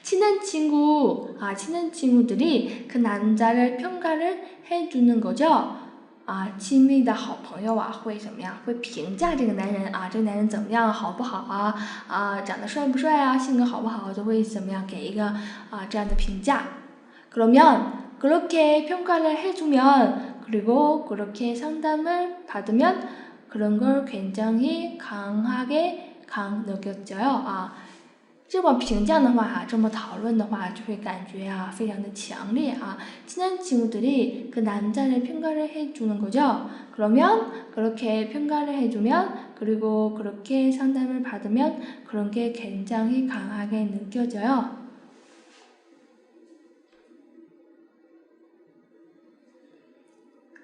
친한 친구들이 그 남자를 평가를 해주는 거죠. 亲密的好朋友会怎么样？会评价这个男人这个男人怎么样，好不好长得帅不帅性格好不好，就会怎么样给一个这样的评价。 그러면 그렇게 평가를 해주면 그리고 그렇게 상담을 받으면 그런 걸 굉장히 강하게 느껴져요. 这么评价的话这么讨论的话就会感觉非常的强烈친한 친구들이 그 남자를 평가를 해주는 거죠. 그러면 그렇게 평가를 해주면 그리고 그렇게 상담을 받으면 그런 게 굉장히 강하게 느껴져요.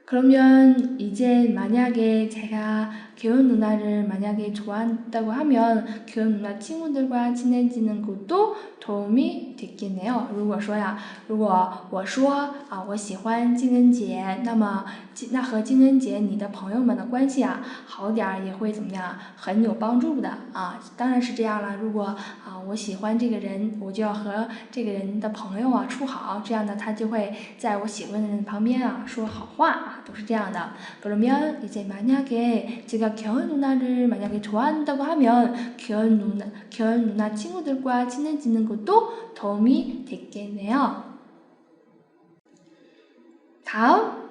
그러면 이제 만약에 제가 교현 누나를 만약에 좋아한다고 하면 교현 누나 친구들과 친해지는 것도 도움이 됐겠네요. 如果我说我喜欢金恩杰，那么那和金恩杰你的朋友们的关系好点也会怎么样，很有帮助的当然是这样了。如果我喜欢这个人，我就要和这个人的朋友处好，这样呢他就会在我喜欢的人旁边说好话都是这样的。 그러면 이제 만약에 제가 교현 누나를 만약에 좋아한다고 하면 교현 누나 친구들과 친해지는 것도 도움이 됐겠네요. 다음,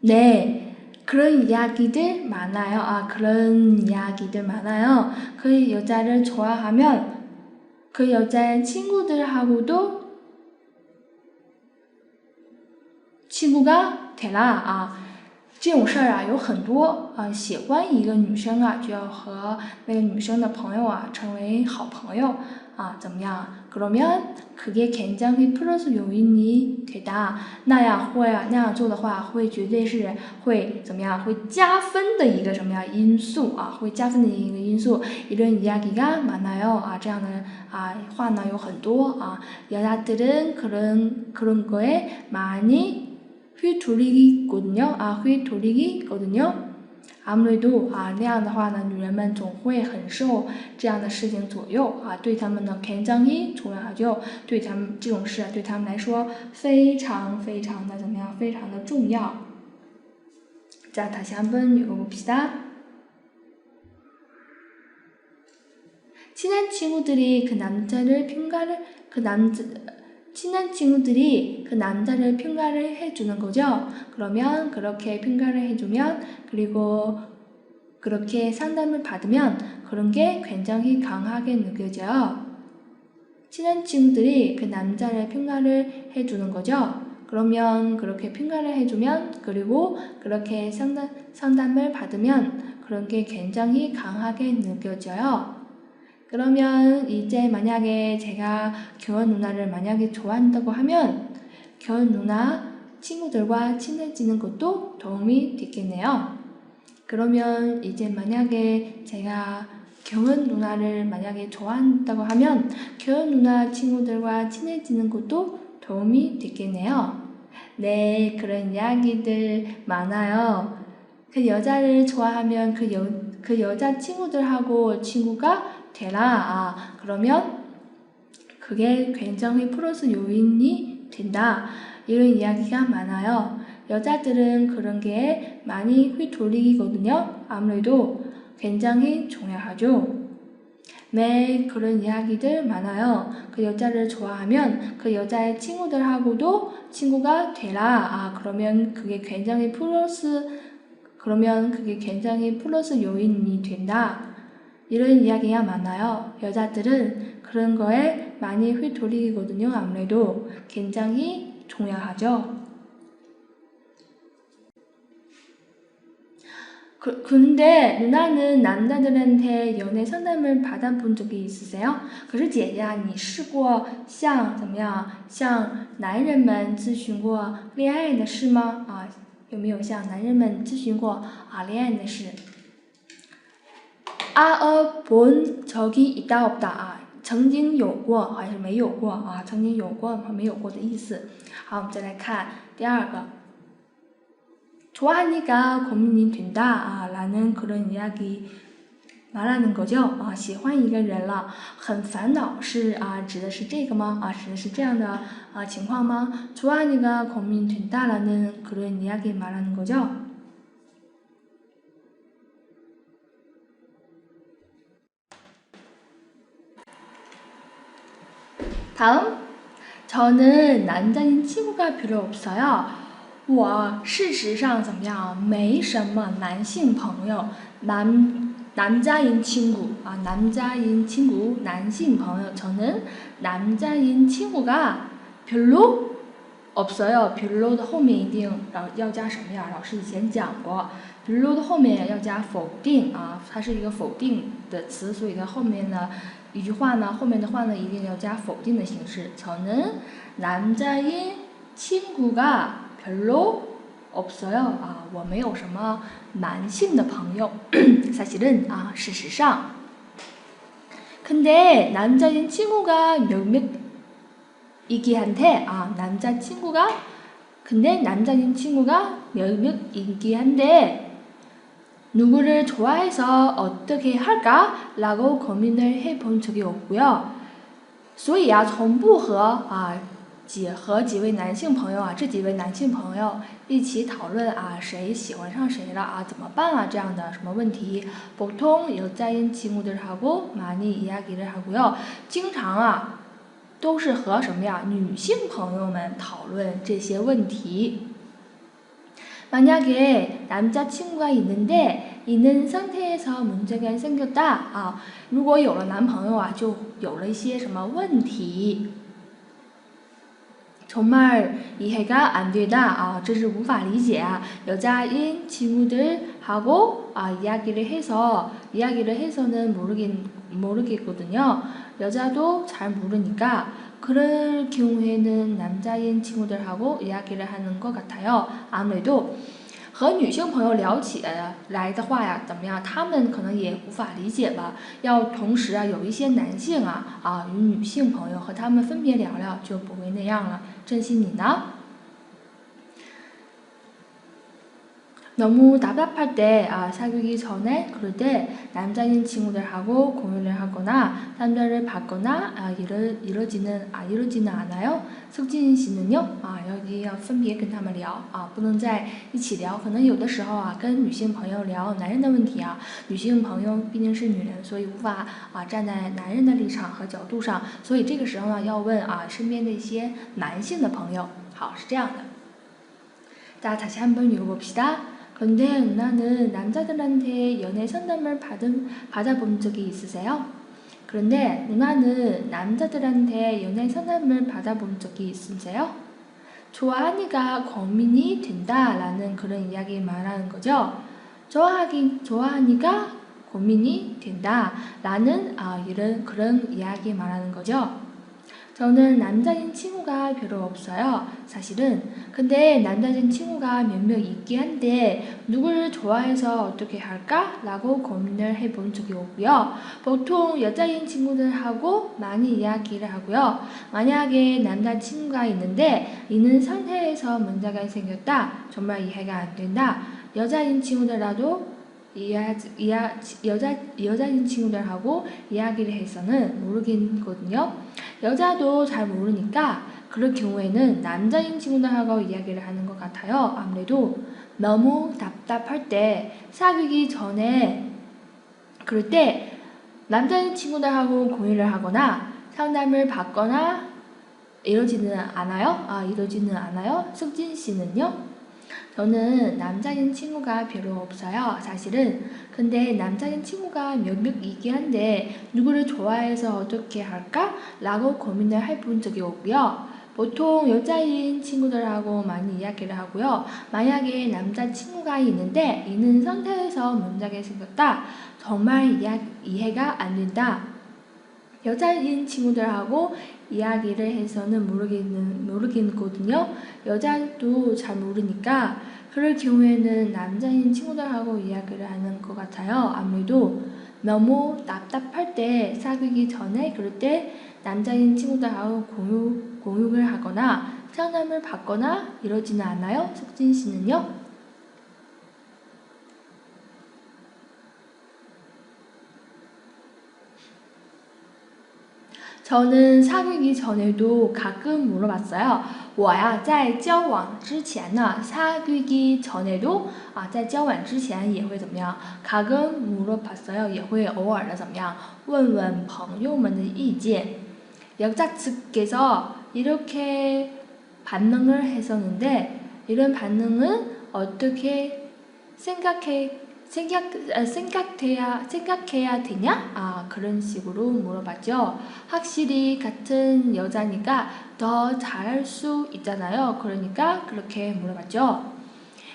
네, 그런 이야기들 많아요. 그 여자를 좋아하면 그 여자의 친구들하고도 친구가 되라. 这种事有很多喜欢一个女生就要和那个女生的朋友成为好朋友怎么样？ 그러면 그게 굉장히 플러스 요인이 되다. 那样做的话会绝对是会怎么样？会加分的一个什么样因素会加分的一个因素。 이런 이야기가 많아요. 这样的话呢有很多여자들은 그런 거에 많이 휘둘리거든요. 아무래도 那样的话呢女人们总会很受这样的事情左右对他们呢 굉장히 중요하죠. 对他们这种事对他们来说非常非常的怎么样？非常的重要。 자, 다시 한번 읽어봅시다. 친한 친구들이 그 남자를 평가를 해주는 거죠. 그러면 그렇게 평가를 해주면 그리고 그렇게 상담을 받으면 그런 게 굉장히 강하게 느껴져요. 친한 친구들이 그 남자를 평가를 해주는 거죠. 그러면 그렇게 평가를 해주면 그리고 그렇게 상담을 받으면 그런 게 굉장히 강하게 느껴져요. 그러면 이제 만약에 제가 교현 누나를 만약에 좋아한다고 하면 교현 누나 친구들과 친해지는 것도 도움이 됐겠네요. 그러면 이제 만약에 제가 교현 누나를 만약에 좋아한다고 하면 교현 누나 친구들과 친해지는 것도 도움이 됐겠네요. 네, 그런 이야기들 많아요. 그 여자를 좋아하면 그 여자 친구들하고 친구가 되라. 그러면 그게 굉장히 플러스 요인이 된다. 이런 이야기가 많아요. 여자들은 그런 게 많이 휘둘리거든요. 아무래도 굉장히 중요하죠. 네, 그런 이야기들 많아요. 그 여자를 좋아하면 그 여자의 친구들하고도 친구가 되라. 그러면 그게 굉장히 플러스 요인이 된다. 이런 이야기가 많아요. 여자들은 그런 거에 많이 휘둘리거든요. 아무래도 굉장히 중요하죠. 근데 누나는 남자들한테 연애 상담을 받아본 적이 있으세요? 可是姐姐你试过向男人们咨询过恋爱的事吗？有没有向男人们咨询过恋爱的事？ 본 적이 있다 없다 曾经有过还是没有过曾经有过和没有过的意思。好，我们再来看第二个。 좋아하니까 고민이 된다 라는 그런 이야기 말하는 거죠. 喜欢一个人了，很烦恼是指的是这个吗？指的是这样的情况吗？ 좋아하니까 고민된다라는 그런 이야기 말하는 거죠. 다음, 저는 남자인 친구가 별로 없어요. 我事实上怎么样？没什么男性朋友，남자인 친구 남자인 친구 男性朋友 저는 남자인 친구가 별로 없어요. 별로的后面一定要加什么呀？老师以前讲过，별로的后面要加否定它是一个否定的词，所以它后面呢一句话呢，后面的话呢一定要加否定的形式。저는 남자인 친구가 별로 없어요. 我没有什么男性的朋友。사실은事实上。근데 남자인 친구가 몇몇이긴 한데 남자친구가 근데 남자인 친구가 몇몇이긴 한데 누구를 좋아해서 어떻게 할까? 라고 고민을 해본 적이 없고요. 所以从不和几位男性朋友这几位男性朋友一起讨论谁喜欢上谁了怎么办这样的什么问题。보통 여자인 친구들하고 많이 이야기를 하고요. 经常都是和什么呀？女性朋友们讨论这些问题。만약에 남자친구가 있는 상태에서 문제가 생겼다 如果有了男朋友就有了一些什么问题。정말 이해가 안 되다 这是无法理解여자인 친구들하고 이야기를 해서는 모르겠거든요. 여자도 잘 모르니까 그럴 경우에는 남자인 친구들하고 이야기를 하는 것 같아요. 아무래도 和女性朋友聊起来的话怎么样？他们可能也无法理解吧。要同时有一些男性与女性朋友和他们分别聊聊，就不会那样了。珍惜你呢？ 너무 답답할 때 사귀기 전에 그럴 때 남자인 친구들하고 공유를 하거나 남자를 받거나 이러지는 않아요. 석진 씨는요? 여기 要分别跟他们聊不能在一起聊。可能有的时候跟女性朋友聊男人的问题女性朋友毕竟是女人，所以无法站在男人的立场和角度上，所以这个时候呢要问身边的一些男性的朋友。好，是这样的。 자, 다시 한번 읽어봅시다. 근데 누나는 남자들한테 연애 상담을 받아본 적이 있으세요? 그런데 누나는 남자들한테 연애 상담을 받아본 적이 있으세요? 좋아하니까 고민이 된다라는 그런 이야기 말하는 거죠. 좋아하니까 고민이 된다라는 그런 이야기 말하는 거죠. 저는 남자인 친구가 별로 없어요. 사실은. 근데 남자인 친구가 몇몇 있긴 한데 누구를 좋아해서 어떻게 할까? 라고 고민을 해본 적이 없고요. 보통 여자인 친구들하고 많이 이야기를 하고요. 만약에 남자친구가 있는 상태에서 문제가 생겼다. 정말 이해가 안 된다. 여자인 친구들라도 여자인 친구들하고 이야기를 해서는 모르겠거든요. 여자도 잘 모르니까 그럴 경우에는 남자인 친구들하고 이야기를 하는 것 같아요. 아무래도 너무 답답할 때 사귀기 전에 그럴 때 남자인 친구들하고 공유를 하거나 상담을 받거나 이러지는 않아요. 석진 씨는요? 저는 남자인 친구가 별로 없어요. 사실은. 근데 남자인 친구가 몇몇 있긴 한데 누구를 좋아해서 어떻게 할까? 라고 고민을 해본 적이 없고요. 보통 여자인 친구들하고 많이 이야기를 하고요. 만약에 남자친구가 있는 상태에서 문제가 생겼다. 정말 이해가 안 된다. 여자인 친구들하고 이야기를 해서는 모르겠거든요. 여자도 잘 모르니까 그럴 경우에는 남자인 친구들하고 이야기를 하는 것 같아요. 아무래도 너무 답답할 때 사귀기 전에 그럴 때 남자인 친구들하고 공유를 하거나 상담을 받거나 이러지는 않아요? 석진 씨는요? 저는 사귀기 전에도 가끔 물어봤어요. 我呀，在交往之前呢，사귀기 전에도在交往之前也会怎么样？가끔 물어봤어요，也会偶尔的怎么样？问问朋友们的意见。여자측에서 이렇게 반응을 했었는데 이런 반응은 어떻게 생각해야 되냐? 그런 식으로 물어봤죠. 확실히 같은 여자니까 더 잘할 수 있잖아요. 그러니까 그렇게 물어봤죠.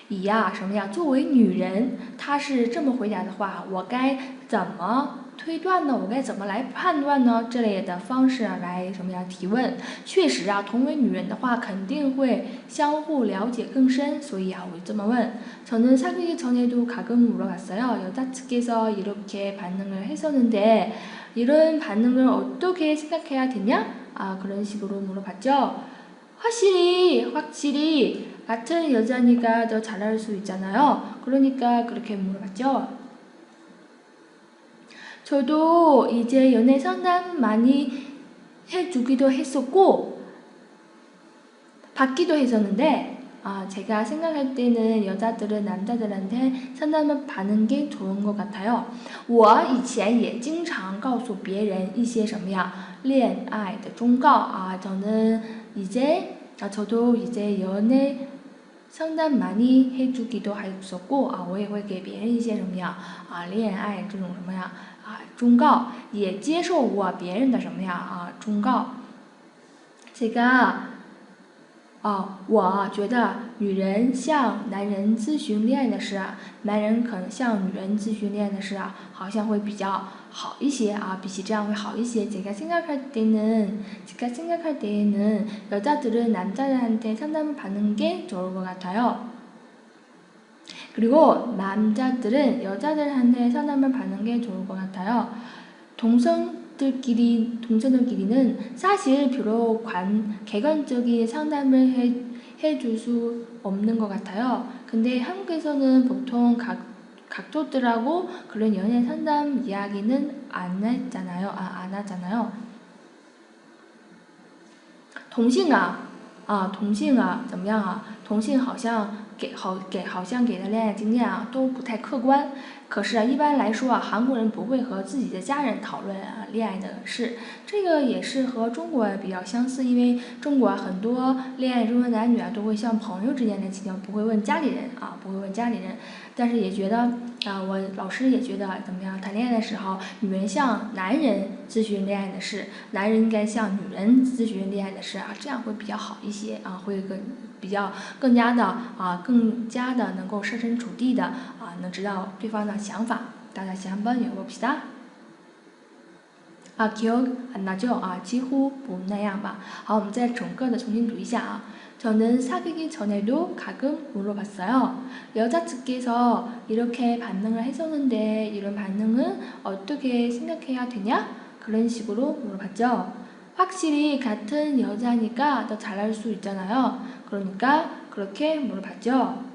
什么呀？作为女人，她是这么回答的话，我该怎么推断呢？我该怎么来判断呢？这类的方式来什么呀？提问。确实同为女人的话，肯定会相互了解更深，所以我就这么问。저는 사귀기 전에도 가끔 물어봤어요. 여자측에서 이렇게 반응을 했었는데 이런 반응을 어떻게 생각해야 되냐? 그런 식으로 물어봤죠. 확실히 같은 여자니까 더 잘할 수 있잖아요. 그러니까 그렇게 물어봤죠. 저도 이제 연애 상담 많이 해주기도 했었고 받기도 했었는데 제가 생각할 때는 여자들은 남자들한테 상담을 받는 게 좋은 것 같아요. 我以前也经常告诉别人一些什么呀恋爱的忠告저도 이제 연애 상담 많이 해주기도 했었고我也会给别人一些什么呀恋爱这种什么呀忠告，也接受过别人的什么呀忠告。제가我觉得女人向男人咨询恋爱的事男人可能向女人咨询恋爱的事好像会比较好一些比起这样会好一些。제가 생각할 때는 여자들은 남자들한테 상담을 받는 게 좋을 것 같아요. 그리고 남자들은 여자들한테 상담을 받는 게 좋을 것 같아요. 동성들끼리는 사실 별로 객관적인 상담을 해줄 수 없는 것 같아요. 근데 한국에서는 보통 각도들하고 그런 연애 상담 이야기는 안 하잖아요. 同性怎么样同性好像给的恋爱经验都不太客观。可是一般来说韩国人不会和自己的家人讨论恋爱的事。这个也是和中国比较相似，因为中国很多恋爱中的男女都会像朋友之间的情况，不会问家里人但是也觉得我老师也觉得怎么样？谈恋爱的时候，女人向男人咨询恋爱的事，男人应该向女人咨询恋爱的事这样会比较好一些会更加的能够设身处地的能知道对方的想法。大家先한번 읽어봅시다。기억 안 나죠?几乎不那样吧。好，我们再整个的重新读一下저는 사귀기 전에도 가끔 물어봤어요. 여자 측에서 이렇게 반응을 했었는데 이런 반응은 어떻게 생각해야 되냐? 그런 식으로 물어봤죠. 확실히 같은 여자니까 더 잘할 수 있잖아요. 그러니까 그렇게 물어봤죠.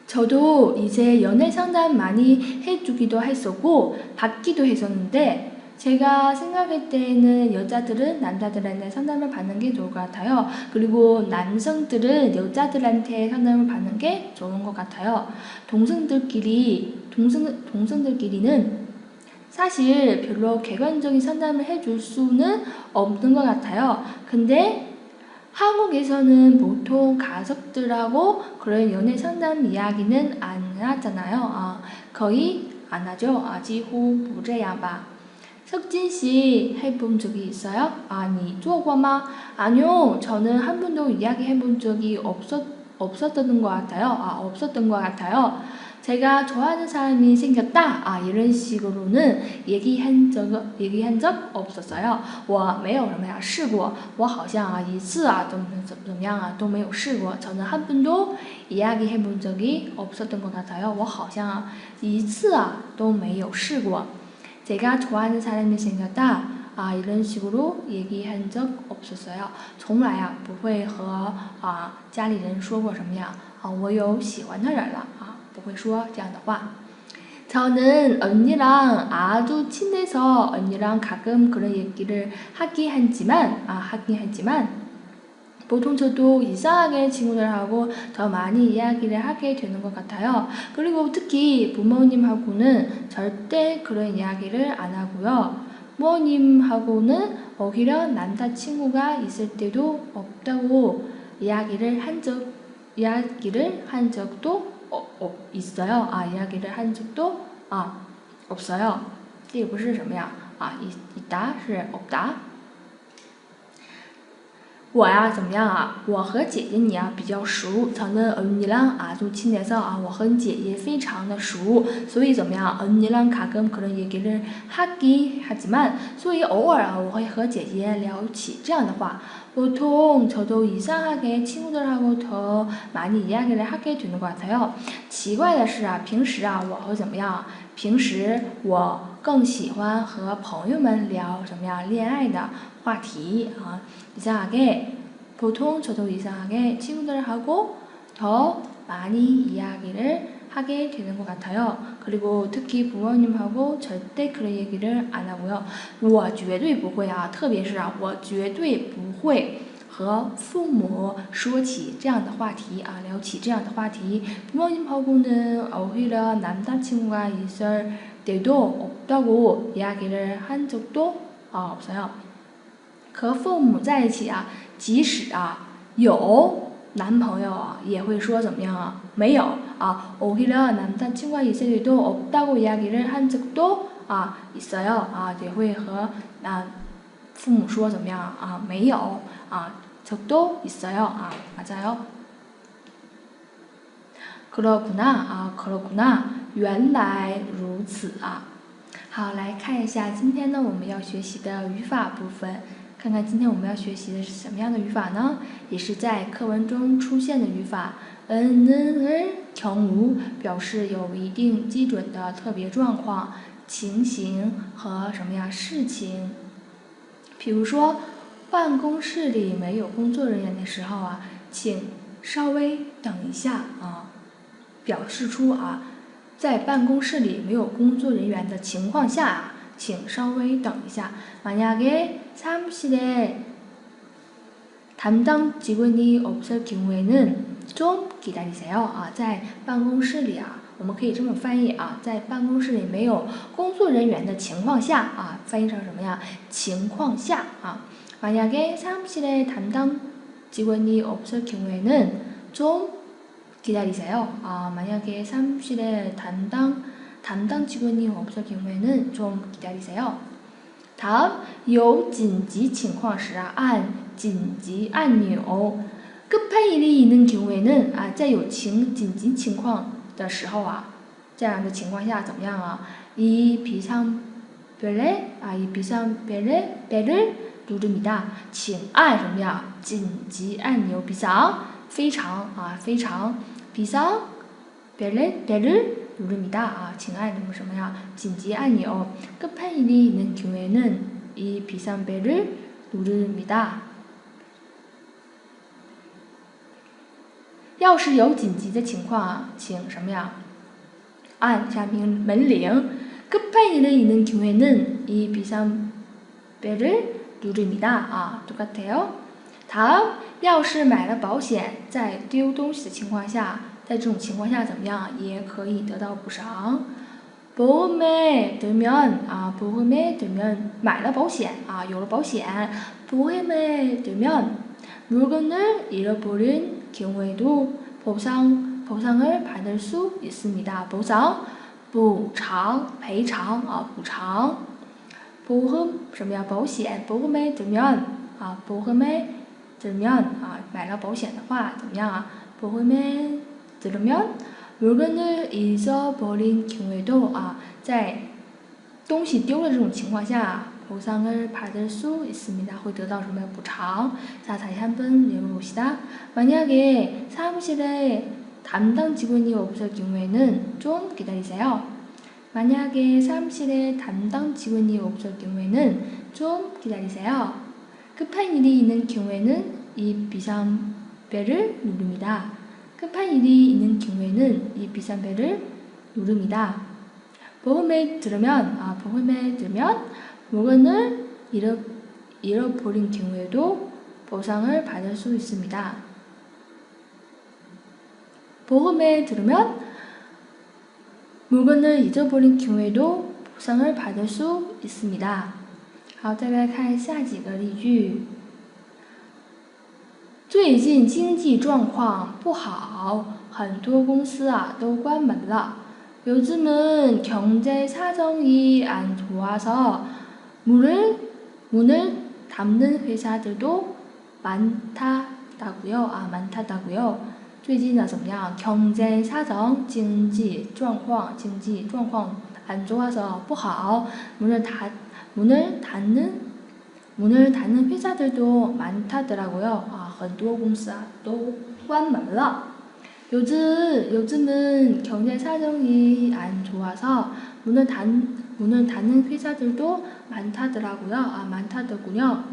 저도 이제 연애 상담 많이 해주기도 했었고 받기도 했었는데 제가 생각할 때는 여자들은 남자들한테 상담을 받는 게 좋을 것 같아요. 그리고 남성들은 여자들한테 상담을 받는 게 좋은 것 같아요. 동성들끼리는 사실 별로 객관적인 상담을 해줄 수는 없는 것 같아요. 근데 한국에서는 보통 가족들하고 그런 연애 상담 이야기는 안 하잖아요. 거의 안 하죠. 几乎不这样吧。 석진씨 해본 적이 있어요? 니 做过吗? 아니요. 저는 한 번도 이야기해본 적이 없었던 것 같아요. 제가 좋아하는 사람이 생겼다. 이런 식으로는 얘기한 적 없었어요. 我没有什么试过我好像一次怎么样都没有试过 저는 한 번도 이야기해본 적이 없었던 것 같아요. 我好像一次都没有试过 제가 좋아하는 사람이 생겼다. 이런 식으로 얘기한 적 없었어요. 从来不会和家里人说过什么呀我有喜欢的人了不会说这样的话。 저는 언니랑 아주 친해서 언니랑 가끔 그런 얘기를 하긴 하지만 보통 저도 이상하게 친구들하고 더 많이 이야기를 하게 되는 것 같아요. 그리고 특히 부모님하고는 절대 그런 이야기를 안 하고요. 부모님하고는 오히려 남자친구가 있을 때도 없다고 이야기를 한 적도 있어요. 이야기를 한 적도 없어요. 这个不是什么呀？있다是없다。我呀，怎么样啊？我和姐姐你比较熟。저는 언니랑 아주 친해서我和你姐姐非常的熟。所以怎么样？ 언니랑 가끔 그런 얘기를 하긴 하지만， 所以偶尔我会和姐姐聊起这样的话。 보통 저도 이상하게 친구들하고 더 많이 이야기를 하게 되는 것 같아요. 奇怪的是平时我会怎么样？平时我更喜欢和朋友们聊什么样恋爱的话题이상하게 보통 저도 이상하게 친구들하고 더 많이 이야기를 하게 되는 것 같아요. 그리고 특히 부모님하고 절대 그런 얘기를 안 하고요. 我绝对不会特别是我绝对不会和父母说起这样的话题聊起这样的话题。 부모님하고는 오히려 남자친구가 있을 때도 없다고 이야기를 한 적도 없어요. 和父母在一起即使有男朋友也会说怎么样没有오히려 남자친구가 있을 때도 없다고 이야기를 한 적도 있어요. 也会和父母说怎么样没有적도 있어요. 맞아요. 그렇구나. 原来如此好，来看一下今天呢我们要学习的语法部分。看看今天我们要学习的是什么样的语法呢？也是在课文中出现的语法。는 경우表示有一定基准的特别状况、情形和什么呀事情。比如说，办公室里没有工作人员的时候请稍微等一下表示出在办公室里没有工作人员的情况下请稍微等一下。 만약에 사무실에 담당 직원이 없을 경우에는 좀 기다리세요. 在办公室里我们可以这么翻译在办公室里没有工作人员的情况下翻译成什么呀？情况下만약에 사무실에 담당 직원이 없을 경우에는 좀 기다리세요. 만약에 사무실에 담당 직원이 없을 경우에는 좀 기다리세요. 다음, 有紧急情况时按紧急按钮。 급한 일이 있는 경우에는 在有紧急情况的时候这样的情况下怎么样이 비상벨을 누릅니다. 请按什么呀？紧急按钮。 비상 非常非常 비상벨을 누릅니다. 请按什么呀？紧急按钮。 급한 일이 있는 경우에는 이 비상벨을 누릅니다. 要是有紧急的情况请什么呀？按下门铃。 급한 일이 있는 경우에는 이 비상벨을 누릅니다. 똑같아요. 다음, 要是买了保险在丢东西的情况下，在这种情况下怎么样也可以得到补偿。 보험에 들면买了保险有了保险。 보험에 들면 물건을 잃어버린 경우에도 보상을 받을 수 있습니다. 보상 补偿赔偿补偿。 보험 什么呀？保险。 보험에 들면 보험에 들면 买了保险的话怎么样보험에 들으면 물건을 잃어버린 경우에도 在东西丢了这种情况下 보상을 받을 수 있습니다. 会得到什么补偿。 자, 다시 한번 읽어봅시다. 만약에 사무실에 담당 직원이 없을 경우에는 좀 기다리세요. 만약에 사무실에 담당 직원이 없을 경우에는 좀 기다리세요. 급한 일이 있는 경우에는 이 비상벨을 누릅니다. 급한 일이 있는 경우에는 이 비상벨을 누릅니다. 보험에 들으면 물건을 잃어버린 경우에도 보상을 받을 수 있습니다. 보험에 들으면 물건을 잊어버린 경우에도 보상을 받을 수 있습니다. 好，再来看下几个例句。最近经济状况不好，很多公司都关门了。 요즘은 경제 사정이 안 좋아서 문을 닫는 회사들도 많다고요. 最近怎么样？ 경제 사정 经济状况안 좋아서 不好 문을 닫는 회사들도 많다더라고요. 很多公司都关门了。 요즘은 경제 사정이 안 좋아서 문을 닫는 회사들도 많다더군요.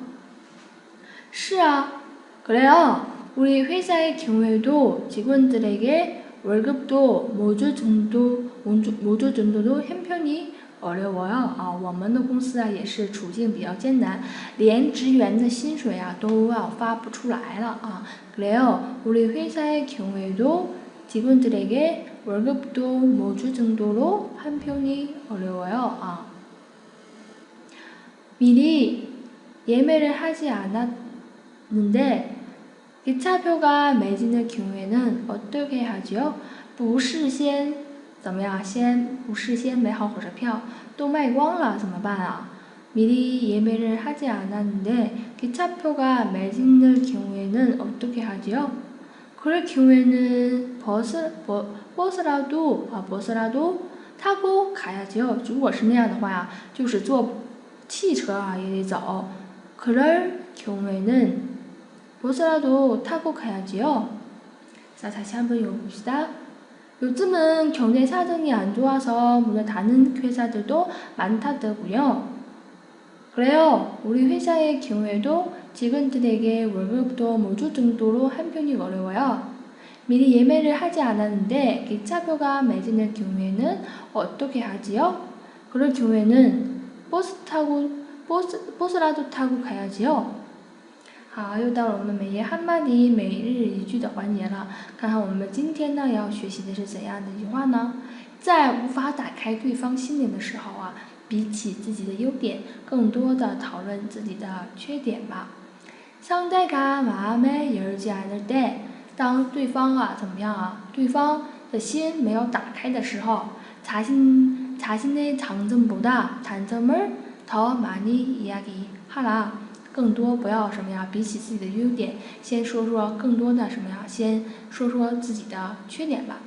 是啊, 그래요. 우리 회사의 경우에도 직원들에게 월급도 모두 정도도 형편이 어려워요. 我们的公司也是处境比较艰难，连职员的薪水都发不出来了。 그래요. 우리 회사의 경우에도 직원들에게 월급도 모두 정도로 형편이 어려워요. 미리 예매를 하지 않았는데 기차표가 매진의 경우에는 어떻게 하죠? 不事先怎么样？不事先买好火车票都卖光了怎么办啊？ 미리 예매를 하지 않았는데 기차표가 매진의 경우에는 어떻게 하지요? 그럴 경우에는 버스라도 타고 가야죠. 如果是那样的话就是坐汽车也得走。 그럴 경우에는 버스라도 타고 가야지요. 자, 다시 한번 읽어봅시다. 요즘은 경제 사정이 안 좋아서 문을 닫는 회사들도 많다더군요. 그래요. 우리 회사의 경우에도 직원들에게 월급도 모두 정도로 형편이 어려워요. 미리 예매를 하지 않았는데 기차표가 매진의 경우에는 어떻게 하지요? 그럴 경우에는 버스라도 타고 가야지요. 好，又到了我们每页汉骂题每日一句的环节了。看看我们今天呢要学习的是怎样的一句话呢？在无法打开对方心灵的时候比起自己的优点，更多的讨论自己的缺点吧。 상대가 마음에 열지 않을 때， 当对方怎么样对方的心没有打开的时候， 자신의 장점보다 단점을 더 많이 이야기하라。 更多不要什么呀？比起自己的优点，先说说更多的什么呀？先说说自己的缺点吧。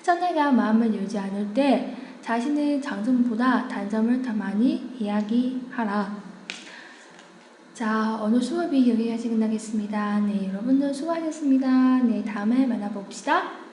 상대가 마음을 열지 않을 때 자신의 장점보다 단점을 더 많이 이야기하라. 자, 오늘 수업이 여기까지 끝나겠습니다. 네, 여러분들 수고하셨습니다. 네, 다음에 만나봅시다.